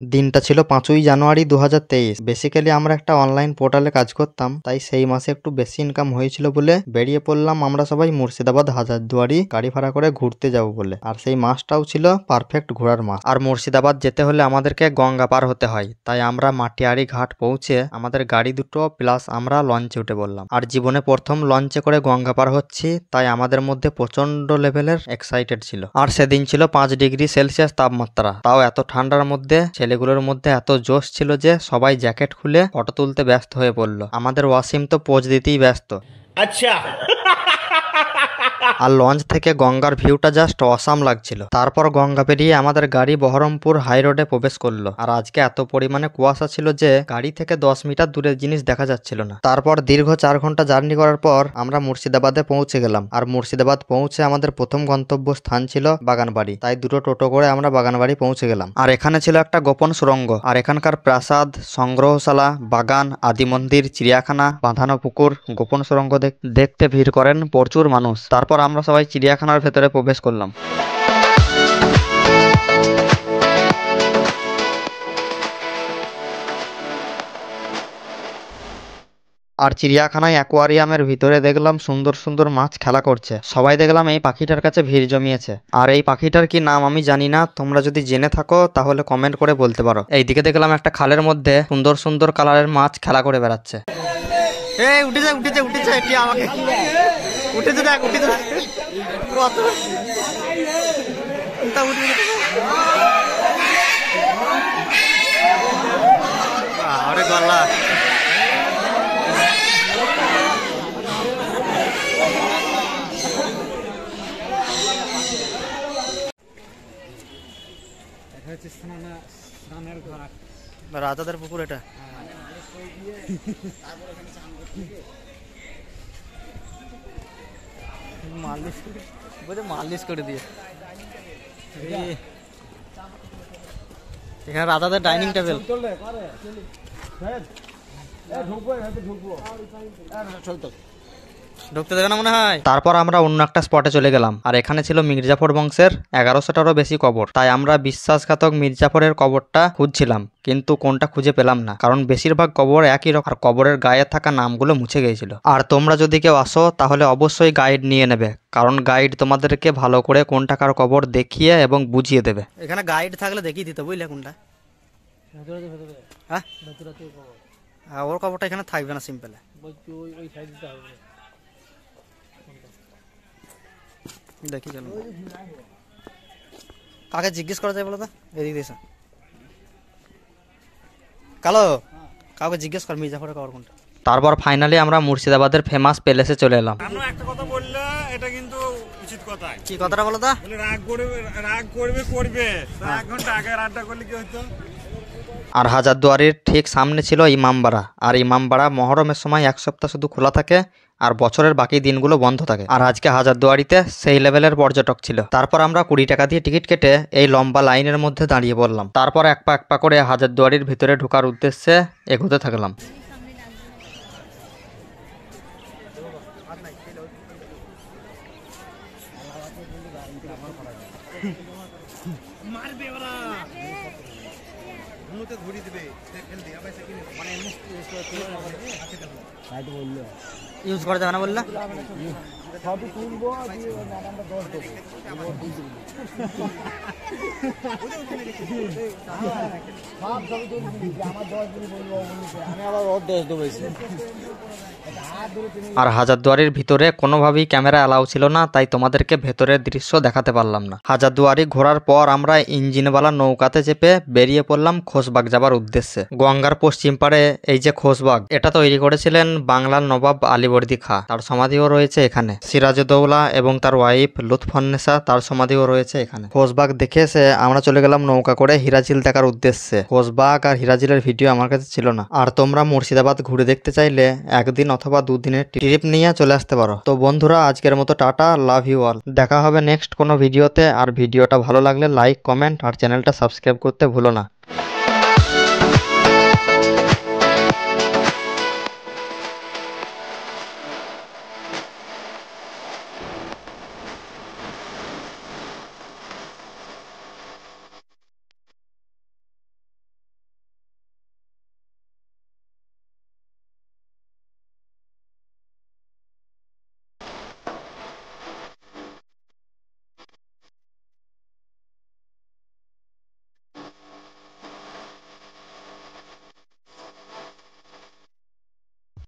দিনটা ছিল 5ই জানুয়ারি 2023। বেসিক্যালি আমরা একটা অনলাইন পোর্টালে কাজ করতাম, তাই সেই মাসে একটু বেশি ইনকাম হয়েছিল বলে বেরিয়ে পড়লাম আমরা সবাই মুর্শিদাবাদ হাজারদুয়ারি গাড়ি ভাড়া করে ঘুরতে যাব বলে। আর সেই মাসটাও ছিল পারফেক্ট ঘোরার মাস। আর মুর্শিদাবাদ যেতে হলে আমাদেরকে গঙ্গা পার হতে হয়, তাই আমরা মাটিয়ারি ঘাট পৌঁছে আমাদের গাড়ি দুটো প্লাস আমরা লঞ্চে উঠে বললাম। আর জীবনে প্রথম লঞ্চে করে গঙ্গা পার হচ্ছি, তাই আমাদের মধ্যে প্রচন্ড লেভেলের এক্সাইটেড ছিল। আর সেদিন ছিল 5 ডিগ্রি সেলসিয়াস তাপমাত্রা, তাও এত ঠান্ডার মধ্যে ছেলেগুলোর মধ্যে এত জোশ ছিল যে সবাই জ্যাকেট খুলে ফটো তুলতে ব্যস্ত হয়ে পড়লো। আমাদের ওয়াসিম তো পোজ দিতেই ব্যস্ত। আচ্ছা। আর লঞ্চ থেকে গঙ্গার ভিউটা জাস্ট অসাম লাগছিল। তারপর গঙ্গা পেরিয়ে আমাদের গাড়ি বহরমপুর হাই রোডে প্রবেশ করলো। আর আজকে এত পরিমাণে কুয়াশা ছিল যে গাড়ি থেকে 10 মিটার দূরের জিনিস দেখা যাচ্ছিল না। তারপর দীর্ঘ 4 ঘন্টা জার্নি করার পর আমরা মুর্শিদাবাদে পৌঁছে গেলাম। আর মুর্শিদাবাদ পৌঁছে আমাদের প্রথম গন্তব্য স্থান ছিল বাগানবাড়ি, তাই দুটো টোটো করে আমরা বাগানবাড়ি পৌঁছে গেলাম। আর এখানে ছিল একটা গোপন সুড়ঙ্গ। আর এখানকার প্রাসাদ, সংগ্রহশালা, বাগান, আদি মন্দির, চিড়িয়াখানা, বাঁধানো পুকুর, গোপন সুড়ঙ্গ দেখতে ভিড় করেন প্রচুর মানুষ। তারপর আমরা সবাই চিড়িয়াখানার ভেতরে প্রবেশ করলাম। আর চিড়িয়াখানায় অ্যাকোয়ারিয়ামের ভিতরে দেখলাম সুন্দর সুন্দর মাছ খেলা করছে। সবাই দেখলাম এই পাখিটার কাছে ভিড় জমিয়েছে। আর এই পাখিটার কি নাম আমি জানি না, তোমরা যদি জেনে থাকো তাহলে কমেন্ট করে বলতে পারো। এইদিকে দেখলাম একটা খালের মধ্যে সুন্দর সুন্দর কালারের মাছ খেলা করে বেড়াচ্ছে। এই উঠেছে উঠেছে উঠেছে, এটি আমাকে উঠেছে, দেখ উঠেছে কত আরে গলা। রাজাদের পুকুর এটা। মালিশ করে দিয়ে এখানে রাজাদের ডাইনিং টেবিল। ঢুকতে দেবে না মনে হয়। তারপর আমরা অন্য একটা স্পটে চলে গেলাম। আর এখানে ছিল মির্জাফর বংশের 1100টারও বেশি কবর, তাই আমরা বিশ্বাসঘাতক মির্জাফরের কবরটা খুঁজছিলাম, কিন্তু কোনটা খুঁজে পেলাম না, কারণ বেশিরভাগ কবর একই রকম। আর কবরের গায়ে থাকা নামগুলো মুছে গিয়েছিল। আর তোমরা যদি কেউ আসো তাহলে অবশ্যই গাইড নিয়ে নেবে, কারণ গাইড তোমাদেরকে ভালো করে কোনটাকার কবর দেখিয়ে এবং বুঝিয়ে দেবে। এখানে গাইড থাকলে দেখিয়ে দিত, বুঝলে কোনটা। হ্যাঁ ওর কবরটা এখানে থাকবে না, সিম্পলে দেখি। চলো কাকে জিজ্ঞেস করা যায় বলো তো, এদিক দিয়েছে কালো, কাউকে জিজ্ঞেস কর মির্জাফরের কবর কোনটা। তারপর ফাইনালি আমরা মুর্শিদাবাদের ফেমাস প্যালেসে চলে এলাম। একটা কথা বললে এটা কিন্তু উচিত কথা। কি কথাটা বলো তো? রাগ করবে 1 ঘন্টা আগে রাগটা করলে কি হতো। আর হাজারদুয়ারির ঠিক সামনে ছিল ইমামবাড়া। আর ইমামবাড়া মহরমের সময় 1 সপ্তাহ শুধু খোলা থাকে, আর বছরের বাকি দিনগুলো বন্ধ থাকে। আর আজকে হাজারদুয়ারিতে সেই লেভেলের পর্যটক ছিল। তারপর আমরা 20 টাকা দিয়ে টিকিট কেটে এই লম্বা লাইনের মধ্যে দাঁড়িয়ে পড়লাম। তারপর এক পা করে হাজারদুয়ারির ভিতরে ঢোকার উদ্দেশ্যে এগোতে থাকলাম। ইউজ করা যাবে না বললে আর হাজারদুয়ারির ভিতরে কোনোভাবেই ক্যামেরা অ্যালাউ ছিল না, তাই তোমাদেরকে ভেতরের দৃশ্য দেখাতে পারলাম না। হাজারদুয়ারি ঘোরার পর আমরা ইঞ্জিনওয়ালা নৌকাতে চেপে বেরিয়ে পড়লাম খোশবাগ যাবার উদ্দেশ্যে। গঙ্গার পশ্চিম পাড়ে এই যে খোশবাগ, এটা তৈরি করেছিলেন বাংলার নবাব আলীবর্দী খাঁ, তার সমাধিও রয়েছে এখানে। সিরাজউদ্দৌলা এবং তার ওয়াইফ লুৎফুন্নেসা, তার সমাধিও রয়েছে এখানে। খোশবাগ দেখে এসে আমরা চলে গেলাম নৌকা করে হিরাঝিল দেখার উদ্দেশ্যে। খোশবাগ আর হিরাঝিলের ভিডিও আমার কাছে ছিল না। আর তোমরা মুর্শিদাবাদ ঘুরে দেখতে চাইলে 1 দিন অথবা 2 দিনের ট্রিপ নিয়ে চলে আসতে পারো। তো বন্ধুরা আজকের মতো টাটা, লাভ ইউ অল। দেখা হবে নেক্সট কোনো ভিডিওতে। আর ভিডিওটা ভালো লাগলে লাইক, কমেন্ট আর চ্যানেলটা সাবস্ক্রাইব করতে ভুলো না।